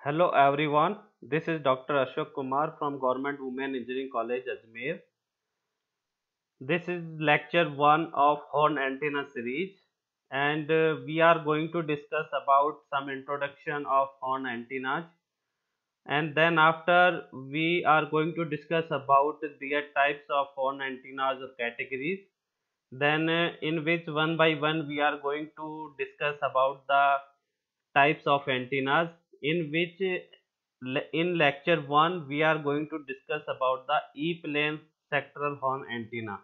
Hello everyone, this is Dr. Ashok Kumar from Government Women Engineering College Ajmer. This is lecture 1 of Horn Antenna series and we are going to discuss about some introduction of horn antennas, and then after we are going to discuss about their types of horn antennas or categories. Then in which one by one we are going to discuss about the types of antennas, in which in lecture 1 we are going to discuss about the E-plane sectoral horn antenna.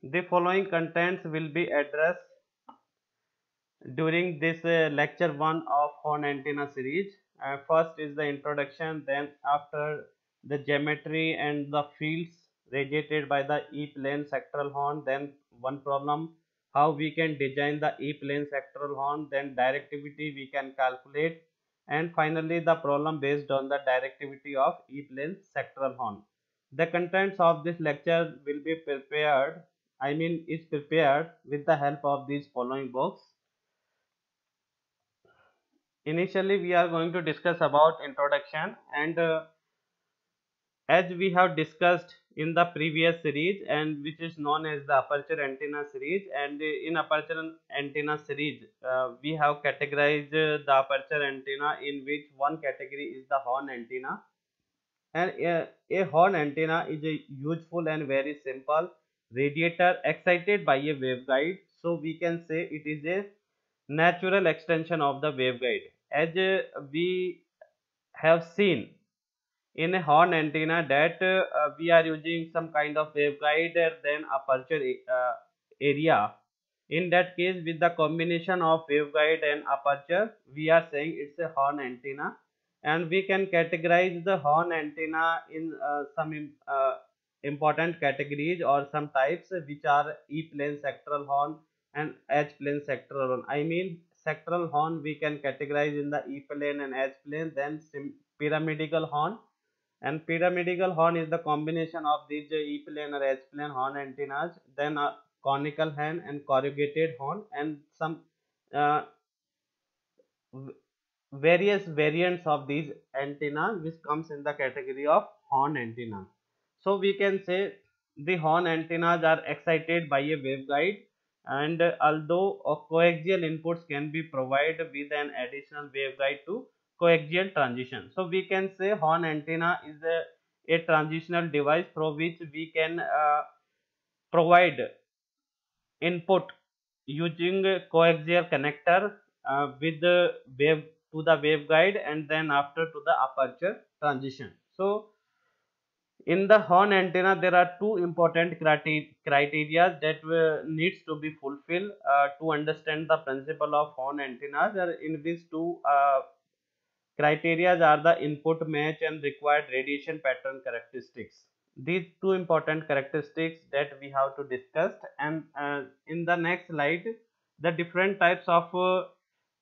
The following contents will be addressed during this lecture 1 of horn antenna series. First is the introduction, then after the geometry and the fields radiated by the E-plane sectoral horn, then one problem, how we can design the E-plane sectoral horn, then directivity we can calculate, and finally the problem based on the directivity of E-plane sectoral horn. The contents of this lecture will be prepared, is prepared with the help of these following books. Initially we are going to discuss about introduction, and as we have discussed in the previous series, and which is known as the aperture antenna series, and in aperture antenna series we have categorized the aperture antenna, in which one category is the horn antenna. And a horn antenna is a useful and very simple radiator excited by a waveguide, so we can say it is a natural extension of the waveguide. As we have seen in a horn antenna that we are using some kind of waveguide then aperture area. In that case, with the combination of waveguide and aperture, we are saying it's a horn antenna, and we can categorize the horn antenna in important categories or some types, which are E-plane sectoral horn and H-plane sectoral horn. Sectoral horn we can categorize in the E-plane and H-plane, then pyramidal horn. And pyramidal horn is the combination of these E-plane or H-plane horn antennas, then a conical horn and corrugated horn, and some uh, various variants of these antennas which comes in the category of horn antenna. So we can say the horn antennas are excited by a waveguide, and although coaxial inputs can be provided with an additional waveguide to coaxial transition. So we can say horn antenna is a transitional device through which we can provide input using a coaxial connector with the wave to the waveguide, and then after to the aperture transition. So in the horn antenna there are two important criteria that needs to be fulfilled to understand the principle of horn antennas, in which two criteria are the input match and required radiation pattern characteristics. These two important characteristics that we have to discuss, and in the next slide the different types of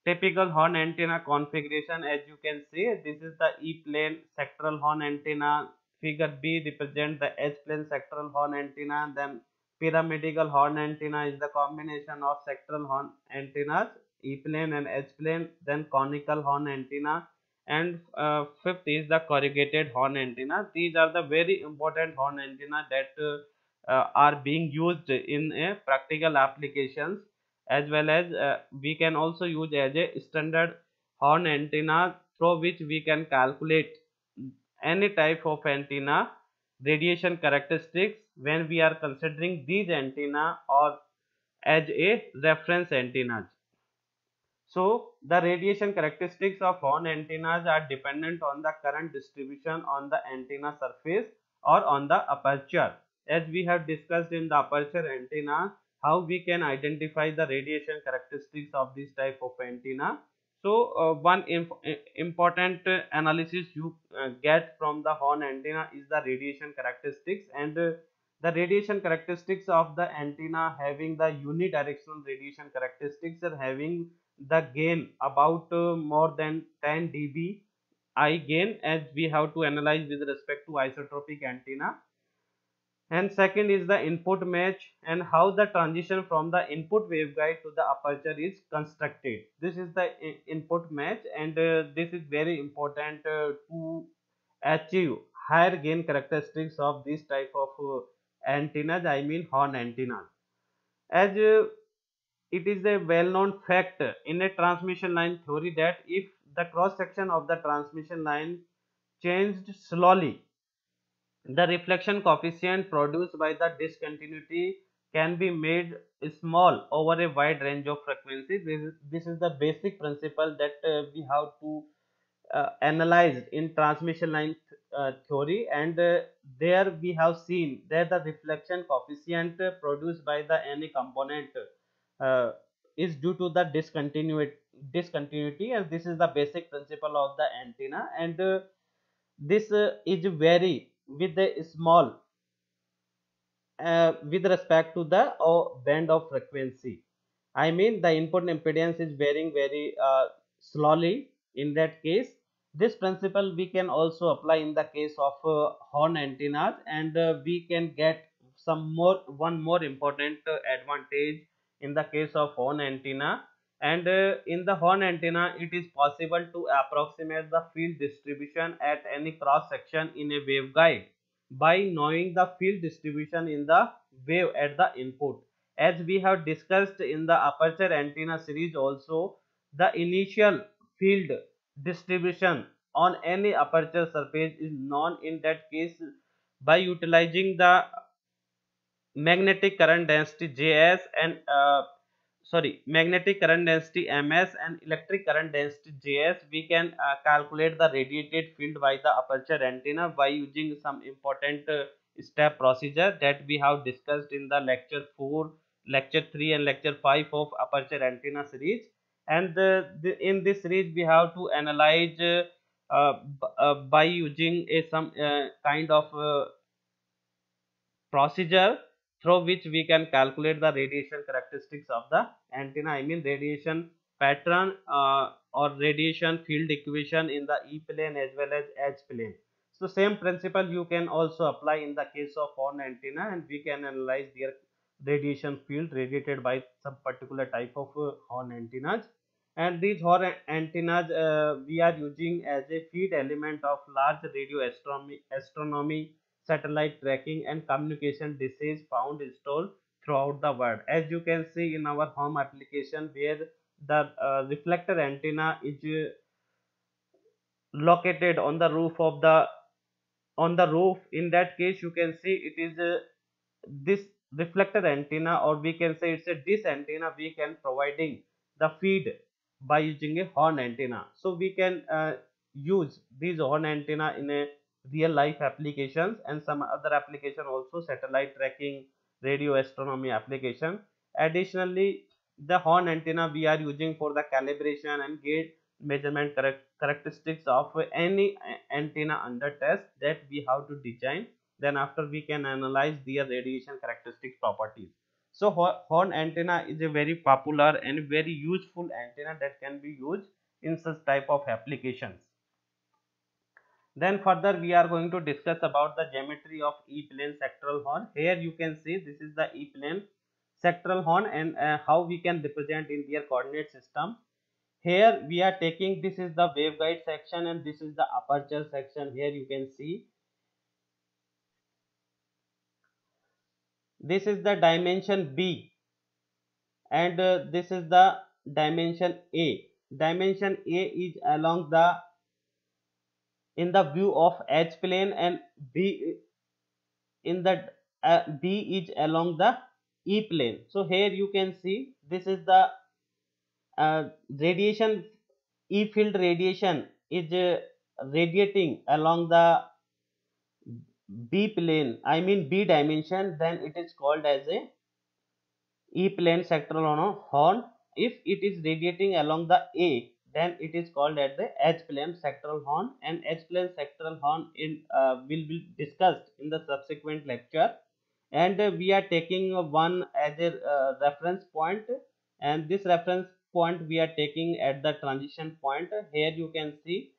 typical horn antenna configuration. As you can see, this is the E-plane sectoral horn antenna. Figure B represents the H-plane sectoral horn antenna. Then pyramidal horn antenna is the combination of sectoral horn antennas, E-plane and H-plane. Then conical horn antenna, and fifth is the corrugated horn antenna. These are the very important horn antenna that are being used in practical applications, as well as we can also use as a standard horn antenna through which we can calculate any type of antenna radiation characteristics when we are considering these antenna or as a reference antennas. So the radiation characteristics of horn antennas are dependent on the current distribution on the antenna surface or on the aperture. As we have discussed in the aperture antenna, how we can identify the radiation characteristics of this type of antenna. So one important analysis you get from the horn antenna is the radiation characteristics, and the radiation characteristics of the antenna having the unidirectional radiation characteristics are having the gain about more than 10 dB I gain, as we have to analyze with respect to isotropic antenna. And second is the input match and how the transition from the input waveguide to the aperture is constructed. This is the input match, and this is very important to achieve higher gain characteristics of this type of antennas, I mean horn antennas. As it is a well-known fact in a transmission line theory that if the cross section of the transmission line changed slowly, the reflection coefficient produced by the discontinuity can be made small over a wide range of frequencies. This is the basic principle that we have to analyze in transmission line theory, and there we have seen that the reflection coefficient produced by the any component uh, is due to the discontinuity, and this is the basic principle of the antenna, and this is vary with the small with respect to the band of frequency. I mean the input impedance is varying very slowly. In that case, this principle we can also apply in the case of horn antennas, and we can get one more important advantage in the case of horn antenna. And in the horn antenna, it is possible to approximate the field distribution at any cross section in a waveguide by knowing the field distribution in the wave at the input. As we have discussed in the aperture antenna series also, the initial field distribution on any aperture surface is known in that case by utilizing the magnetic current density Js and magnetic current density Ms and electric current density Js. We can calculate the radiated field by the aperture antenna by using some important step procedure that we have discussed in the lecture 4, lecture 3 and lecture 5 of aperture antenna series. And in this series we have to analyze by using a some kind of procedure through which we can calculate the radiation characteristics of the antenna, I mean radiation pattern or radiation field equation in the E plane as well as H plane. So same principle you can also apply in the case of horn antenna, and we can analyze their radiation field radiated by some particular type of horn antennas. And these horn antennas we are using as a feed element of large radio astronomy satellite tracking and communication dishes found installed throughout the world. As you can see in our home application, where the reflector antenna is located on the roof of the on the roof. In that case, you can see it is this reflector antenna, or we can say it's a dish antenna. We can providing the feed by using a horn antenna. So we can use these horn antenna in a real life applications and some other application also, satellite tracking, radio astronomy application. Additionally, the horn antenna we are using for the calibration and gauge measurement characteristics of any antenna under test that we have to design. Then after we can analyze their radiation characteristic properties. So horn antenna is a very popular and very useful antenna that can be used in such type of applications. Then further we are going to discuss about the geometry of E-plane sectoral horn. Here you can see this is the E-plane sectoral horn, and how we can represent in their coordinate system. Here we are taking, this is the waveguide section and this is the aperture section. Here you can see this is the dimension B, and this is the dimension A. Dimension A is along the in the view of H plane, and B in the B is along the E plane. So here you can see this is the radiation, E field radiation is radiating along the B plane, I mean B dimension. Then it is called as a E plane sectoral horn. If it is radiating along the A, then it is called as the H plane sectoral horn, and H plane sectoral horn in will be discussed in the subsequent lecture. And we are taking one as a reference point, and this reference point we are taking at the transition point. Here you can see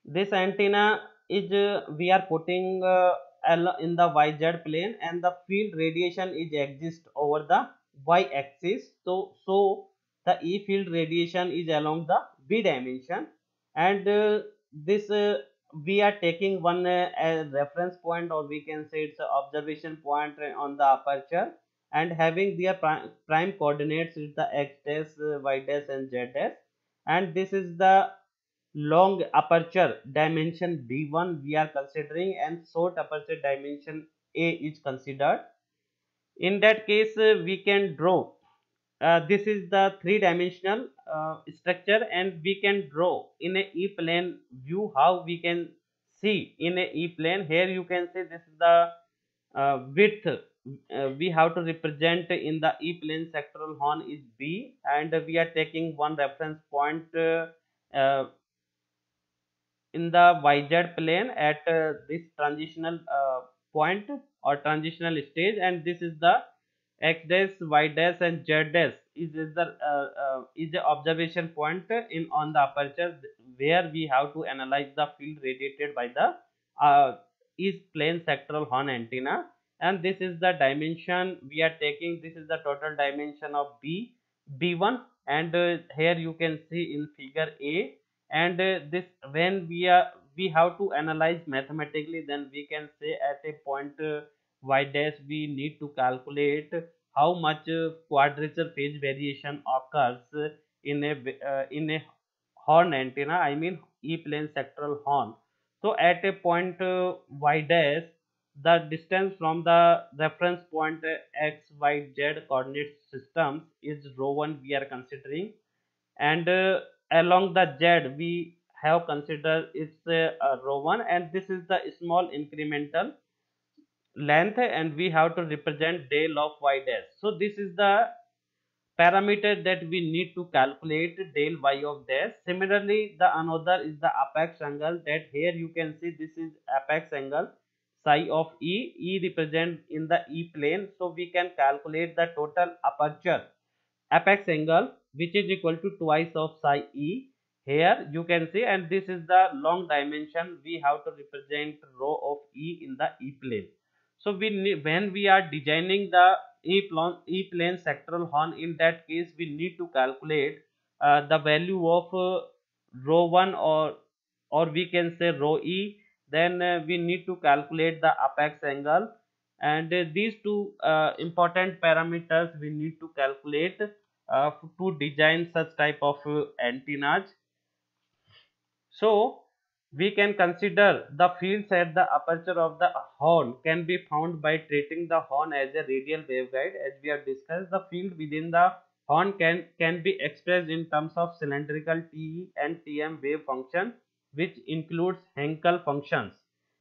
this antenna is we are putting in the yz plane, and the field radiation is exist over the y axis. So the E field radiation is along the b dimension, and this we are taking one as reference point, or we can say it's an observation point on the aperture, and having their prime coordinates is the x dash, y dash, and z dash. And this is the long aperture dimension b1 we are considering, and short aperture dimension a is considered. In that case, we can draw, this is the three-dimensional structure, and we can draw in a e-plane view. How we can see in a e-plane? Here you can see this is the width we have to represent in the e-plane sectoral horn is b, and we are taking one reference point uh, in the yz plane at this transitional point or transitional stage, and this is the x dash, y dash, and z dash is the observation point in on the aperture, where we have to analyze the field radiated by the is plane sectoral horn antenna. And this is the dimension we are taking. This is the total dimension of b1, and here you can see in figure a. And this, when we have to analyze mathematically, then we can say at a point y dash we need to calculate how much quadrature phase variation occurs in a horn antenna, I mean e plane sectoral horn. So at a point y dash, the distance from the reference point x y z coordinate systems is rho 1 we are considering, and along the z we have considered it's rho 1, and this is the small incremental length, and we have to represent del of y dash. So this is the parameter that we need to calculate del y of dash. Similarly, the another is the apex angle, that here you can see this is apex angle psi of e represent in the e plane. So we can calculate the total aperture apex angle, which is equal to twice of psi e. Here you can see, and this is the long dimension we have to represent rho of e in the e plane. So when we are designing the e plane sectoral horn, in that case we need to calculate the value of rho 1, or we can say rho e. Then we need to calculate the apex angle, and these two important parameters we need to calculate to design such type of antennas. So we can consider the fields at the aperture of the horn can be found by treating the horn as a radial waveguide. As we have discussed, the field within the horn can be expressed in terms of cylindrical TE and TM wave function, which includes Henkel functions.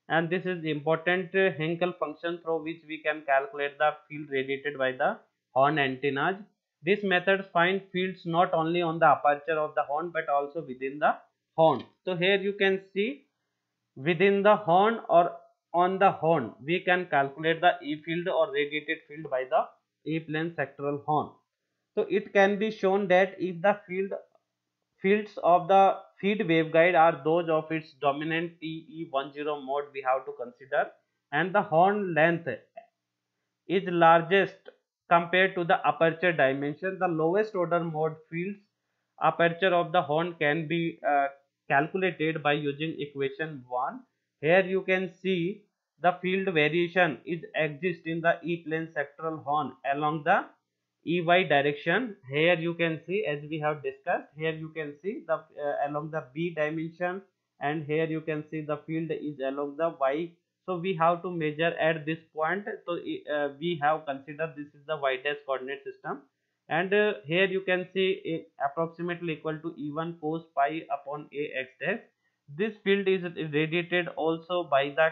And this is important Henkel function through which we can calculate the field radiated by the horn antennas. This method finds fields not only on the aperture of the horn but also within the horn. So here you can see within the horn or on the horn we can calculate the E field or radiated field by the E plane sectoral horn. So it can be shown that if the fields of the feed waveguide are those of its dominant TE10 mode, we have to consider, and the horn length is largest compared to the aperture dimension, the lowest order mode fields aperture of the horn can be calculated by using equation 1. Here you can see the field variation is exist in the E plane sectoral horn along the EY direction. Here you can see, as we have discussed, here you can see the along the B dimension, and here you can see the field is along the Y. So we have to measure at this point. So we have considered this is the y dash coordinate system, and here you can see approximately equal to E1 cos pi upon a x dash. This field is radiated also by the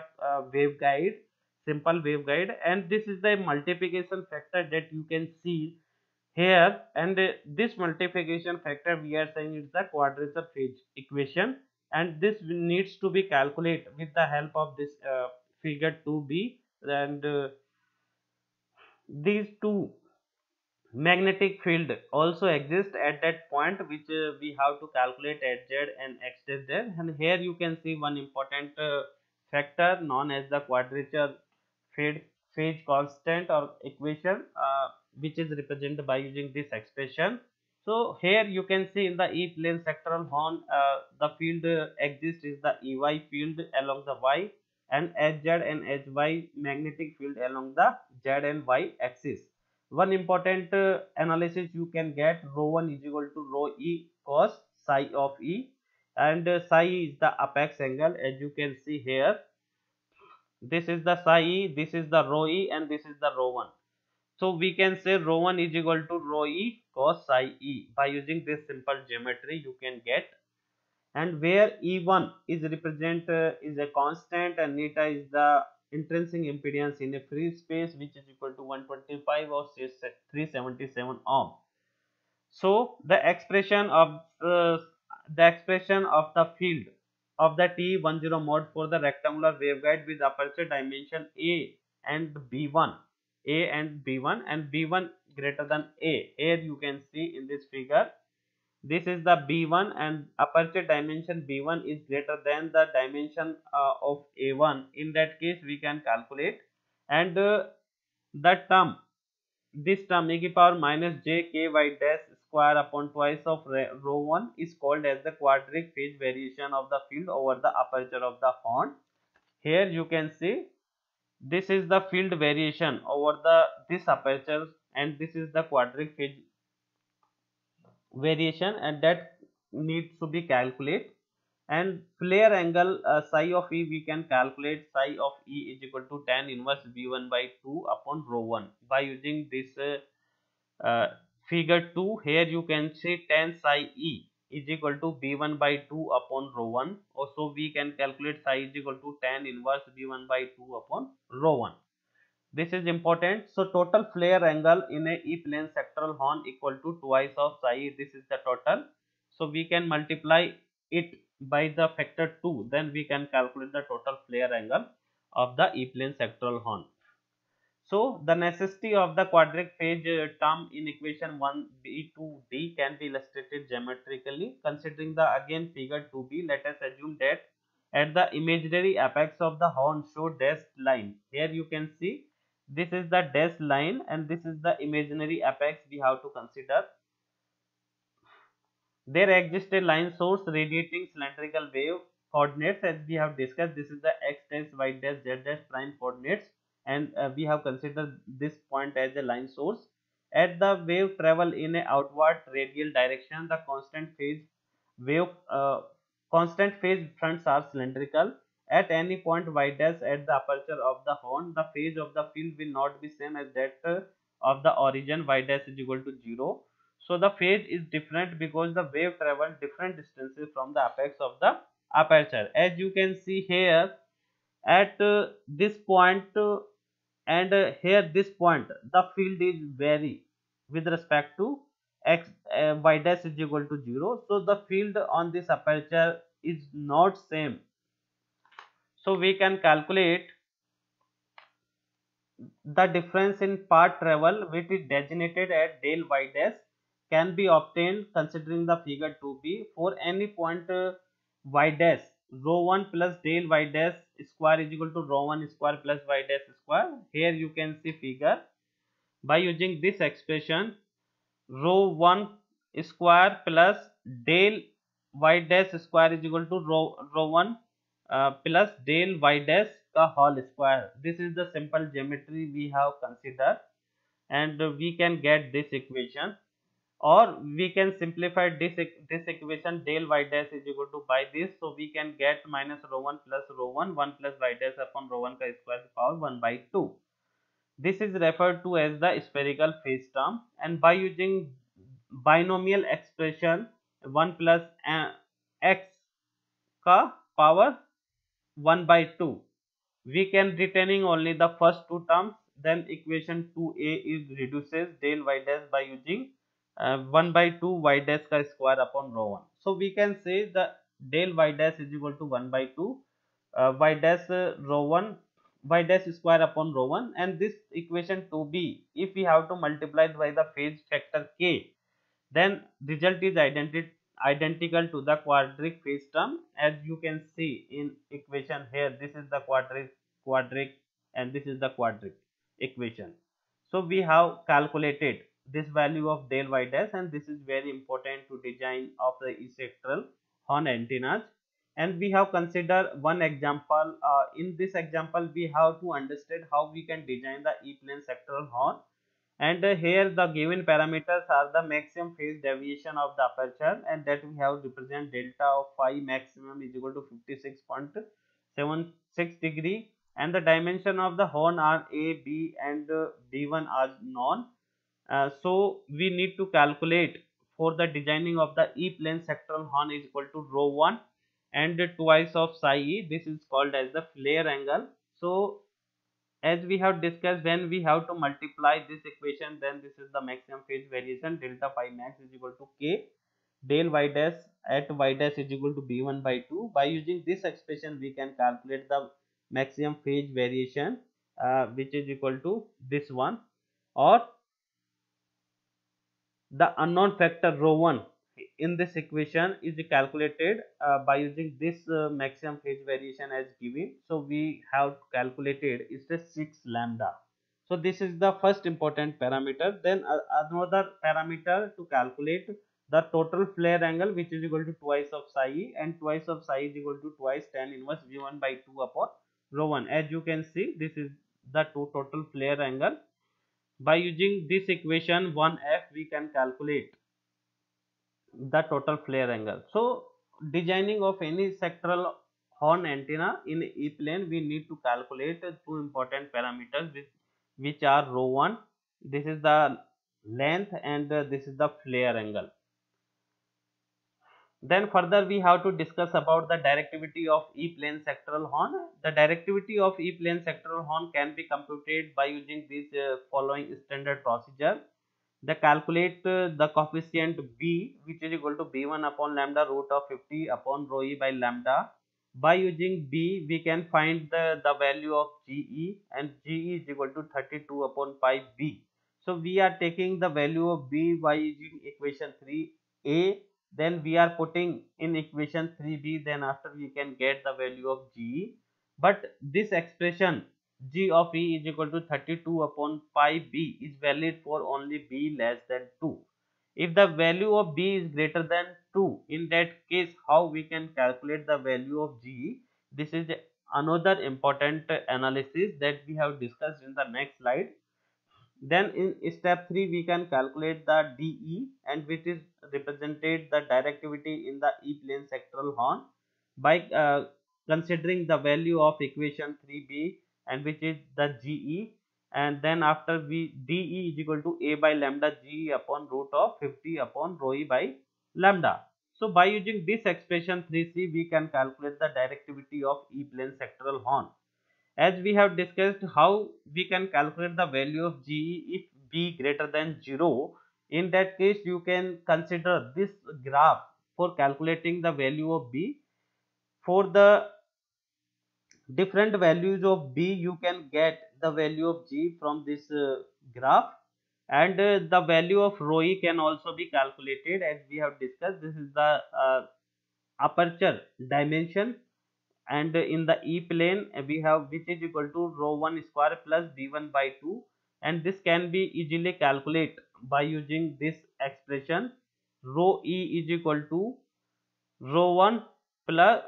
waveguide, simple waveguide, and this is the multiplication factor that you can see here. And this multiplication factor we are saying is the quadrature phase equation, and this needs to be calculated with the help of this figure 2b. And these two magnetic field also exist at that point, which we have to calculate at z and x dash z. And here you can see one important factor known as the quadrature phase constant or equation, which is represented by using this expression. So here you can see in the E plane sectoral horn, the field exists is the EY field along the Y, and HZ and HY magnetic field along the Z and Y axis. One important analysis you can get, rho 1 is equal to rho E cos psi of E, and psi is the apex angle. As you can see here, this is the psi E, this is the rho E, and this is the rho 1. So we can say rho 1 is equal to rho E cos psi E. By using this simple geometry you can get. And where E1 is represent is a constant, and eta is the intrinsic impedance in a free space, which is equal to 125 or say 377 ohm. So the expression of the field of the TE10 mode for the rectangular waveguide with aperture dimension A and B1, and B1 greater than A. Here you can see in this figure, this is the B1 and aperture dimension B1 is greater than the dimension of A1. In that case we can calculate, and the term, this term e की power minus j k y dash square upon twice of rho 1 is called as the quadratic phase variation of the field over the aperture of the horn. Here you can see this is the field variation over the this aperture, and this is the quadratic phase variation, and that needs to be calculated. And flare angle psi of E, we can calculate psi of E is equal to tan inverse V1 by 2 upon rho 1 by using this figure 2. Here you can see tan psi E is equal to B1 by 2 upon rho 1. Also we can calculate psi is equal to tan inverse B1 by 2 upon rho 1. This is important. So total flare angle in a E plane sectoral horn equal to twice of psi. This is the total. So we can multiply it by the factor 2. Then we can calculate the total flare angle of the E plane sectoral horn. So the necessity of the quadratic phase term in equation 1b to d can be illustrated geometrically. Considering the again figure 2b, let us assume that at the imaginary apex of the horn show dashed line. Here you can see this is the dashed line, and this is the imaginary apex we have to consider. There exists a line source radiating cylindrical wave coordinates, as we have discussed. This is the x dash, y dash, z dash prime coordinates, and we have considered this point as a line source. At the wave travel in a outward radial direction, the constant phase fronts are cylindrical. At any point y dash at the aperture of the horn, the phase of the field will not be same as that of the origin. Y dash is equal to 0. So the phase is different because the wave travels different distances from the apex of the aperture. As you can see here, at this point and here this point, the field is vary with respect to x, y dash is equal to 0. So the field on this aperture is not same. So we can calculate the difference in path travel, which is designated at del y dash, can be obtained considering the figure 2b. For any point y dash, rho 1 plus del y dash square is equal to rho 1 square plus y dash square. Here you can see figure. By using this expression, rho 1 square plus del y dash square is equal to rho 1 plus del y dash का whole square. This is the simple geometry we have considered, and we can get this equation, or we can simplify this equation. Del y dash is equal to by this, so we can get minus rho 1 plus rho 1 plus y dash upon rho 1 का square power 1 by 2. This is referred to as the spherical phase term, and by using binomial expression 1 plus x का power 1 by 2, we can retaining only the first two terms. Then equation 2a is reduces del y dash by using 1 by 2 y dash का square upon rho 1. So we can say the del y dash is equal to 1 by 2 y dash rho 1 y dash square upon rho 1, and this equation 2b, if we have to multiply by the phase factor k, then result is identical to the quadric phase term. As you can see in equation here, this is the quadric and this is the quadric equation. So we have calculated this value of del y dash, and this is very important to design of the E-sectoral horn antennas. And we have considered one example. In this example we have to understand how we can design the E-plane sectoral horn. And here the given parameters are the maximum phase deviation of the aperture, and that we have represent delta of phi maximum is equal to 56.76 degree, and the dimension of the horn are A, B and B1 are known. So we need to calculate for the designing of the E-plane sectoral horn is equal to rho 1 and twice of psi e. This is called as the flare angle. So as we have discussed, when we have to multiply this equation, then this is the maximum phase variation delta phi max is equal to k del y dash at y dash is equal to b1 by 2. By using this expression we can calculate the maximum phase variation, which is equal to this one, or the unknown factor rho 1 in this equation is calculated by using this maximum phase variation as given. So we have calculated is the 6 lambda. So this is the first important parameter. Then another parameter to calculate the total flare angle, which is equal to twice of psi e, and twice of psi is equal to twice tan inverse v1 by 2 upon rho 1. As you can see, this is the total flare angle. By using this equation 1f we can calculate the total flare angle. So designing of any sectoral horn antenna in E-plane, we need to calculate two important parameters which are rho 1, this is the length, and this is the flare angle. Then further we have to discuss about the directivity of E-plane sectoral horn. The directivity of E-plane sectoral horn can be computed by using this following standard procedure. They calculate the coefficient b, which is equal to b1 upon lambda root of 50 upon rho e by lambda. By using b we can find the value of ge, and ge is equal to 32 upon pi b. So we are taking the value of b by using equation 3a, then we are putting in equation 3b, then after we can get the value of ge. But this expression g of e is equal to 32 upon pi b is valid for only b less than 2. If the value of b is greater than 2, in that case how we can calculate the value of g? This is another important analysis that we have discussed in the next slide. Then in step 3 we can calculate the DE, and which is represented the directivity in the E-plane sectoral horn by considering the value of equation 3b, and which is the GE, and then after we DE is equal to a by lambda GE upon root of 50 upon rho e by lambda. So by using this expression 3c we can calculate the directivity of E-plane sectoral horn. As we have discussed how we can calculate the value of GE if b greater than 0, in that case you can consider this graph for calculating the value of b. For the different values of b you can get the value of g from this graph, and the value of rho e can also be calculated. As we have discussed, this is the aperture dimension, and in the E-plane we have which is equal to rho 1 square plus b1 by 2, and this can be easily calculated by using this expression rho e is equal to rho 1 plus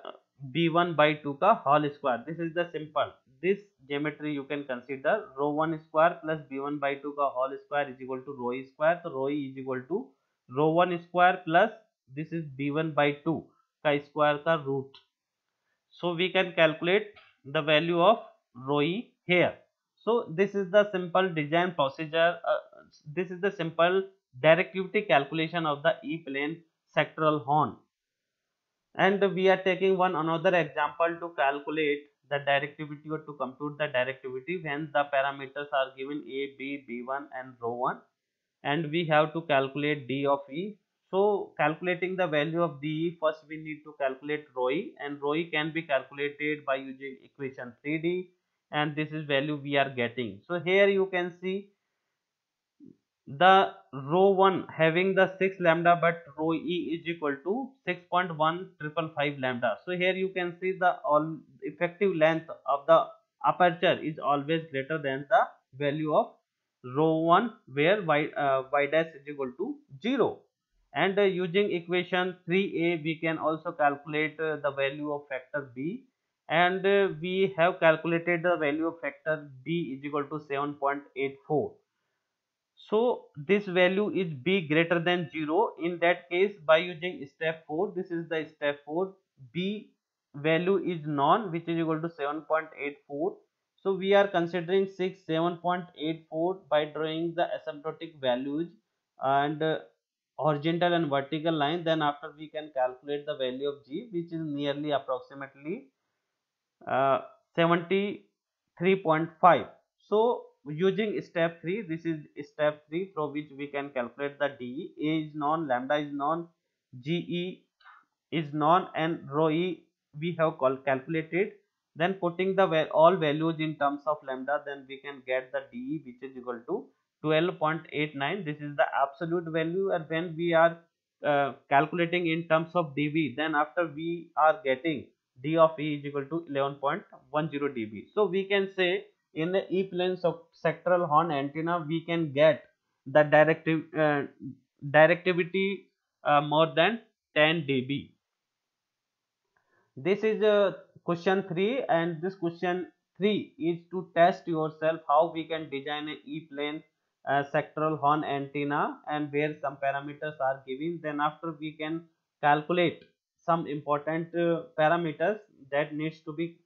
b1 by 2 का whole square. This is the simple, this geometry you can consider rho 1 square plus b1 by 2 का whole square is equal to rho e square. So rho e is equal to rho 1 square plus this is b1 by 2 का square का root. So we can calculate the value of rho e here. So this is the simple design procedure. This is the simple directivity calculation of the E-plane sectoral horn. And we are taking one another example to calculate the directivity or to compute the directivity when the parameters are given a, b, b1 and rho 1, and we have to calculate d of e. So calculating the value of DE, first we need to calculate rho e, and rho e can be calculated by using equation 3D, and this is value we are getting. So here you can see the row 1 having the 6 lambda, but row E is equal to 6.1555 lambda. So here you can see the all effective length of the aperture is always greater than the value of row 1, where y dash is equal to 0. And using equation 3a we can also calculate the value of factor b, and we have calculated the value of factor b is equal to 7.84. So this value is b greater than 0. In that case, by using step 4, this is the step 4, b value is known, which is equal to 7.84. so we are considering 7.84 by drawing the asymptotic values and horizontal and vertical line. Then after we can calculate the value of g, which is nearly approximately 73.5. so using step 3, this is step 3 through which we can calculate the d. A is known, lambda is known, ge is known, and rho e we have calculated. Then putting the all values in terms of lambda, then we can get the de, which is equal to 12.89. this is the absolute value. And when we are calculating in terms of dB, then after we are getting d of E is equal to 11.10 dB. So we can say in the E plane sectoral horn antenna we can get the directivity more than 10 dB. This is question 3, and this question 3 is to test yourself how we can design a E plane sectoral horn antenna, and where some parameters are given. Then after we can calculate some important parameters that needs to be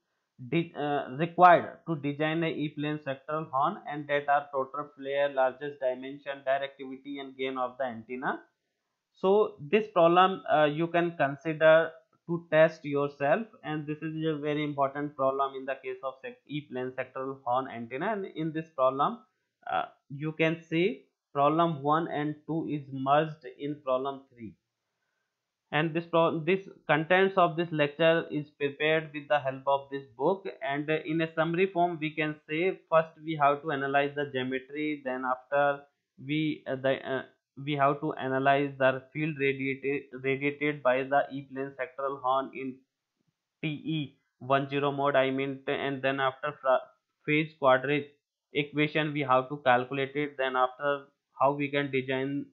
required to design a E plane sectoral horn, and that are total flare, largest dimension, directivity, and gain of the antenna. So this problem you can consider to test yourself, and this is a very important problem in the case of E-plane sectoral horn antenna. And in this problem you can see problem 1 and 2 is merged in problem 3. And this contents of this lecture is prepared with the help of this book. And in a summary form we can say, first we have to analyze the geometry, then after we have to analyze the field radiated by the E-plane sectoral horn in TE10 mode, I mean, and then after phase quadrature equation we have to calculate it. Then after, how we can design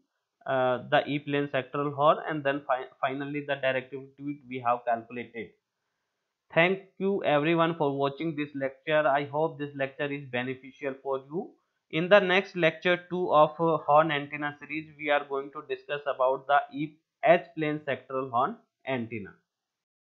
the E-plane sectoral horn, and then finally the directivity we have calculated. Thank you everyone for watching this lecture. I hope this lecture is beneficial for you. In the next lecture 2 of horn antenna series, we are going to discuss about the H-plane sectoral horn antenna.